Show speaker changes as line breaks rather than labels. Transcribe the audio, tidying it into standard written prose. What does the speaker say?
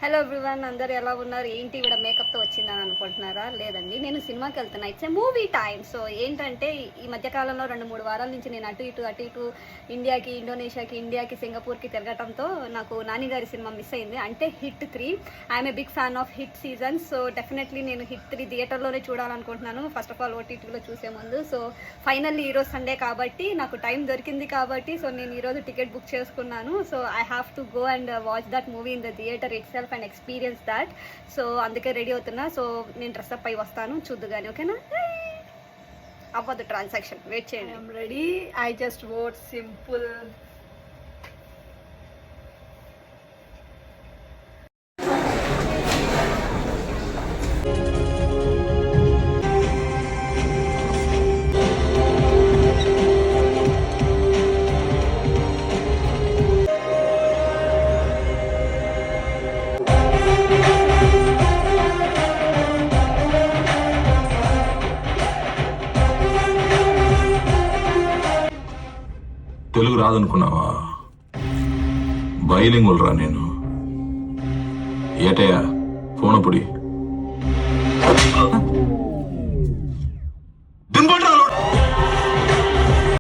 Hello everyone, అందరు ఎలా ఉన్నారు? ఏంటి ఇక్కడ మేకప్తో వచ్చిందని అనుకుంటున్నారా? లేదండి, నేను సినిమాకి వెళ్తున్నా. It's a movie time. So ఏంటంటే ఈ మధ్యకాలంలో 2-3 వారాల నుంచి నేను అటు ఇటు ఇండియాకి, ఇండోనేషియాకి, సింగపూర్కి తిరగటంతో నాకు నాని గారి సినిమా మిస్ అయింది. అంటే HIT 3. I'm a big fan of HIT season. So definitely నేను హిట్ 3 థియేటర్లోనే చూడాలనుకుంటున్నాను. ఫస్ట్ ఆఫ్ ఆల్ ఓటీటీలో చూసే ముందు. సో ఫైనల్లీ ఈరోజు సండే కాబట్టి నాకు టైం దొరికింది కాబట్టి సో నేను ఈరోజు టికెట్ బుక్ చేసుకున్నాను. So I have to go and watch that movie in the theatre itself and experience that. So అందుకే రెడీ అవుతున్నా. సో నేను డ్రెస్అప్ అయి వస్తాను, చూద్దు కానీ. ఓకేనా? అవ్వదు ట్రాన్సాక్షన్, వెయిట్ చేయండి.
I'm ready. I just want simple.
Telugu రాదనుకున్నావా? బైలింగుల్ రా నేను. ఏటయ్యా ఫోన్ అప్పుడి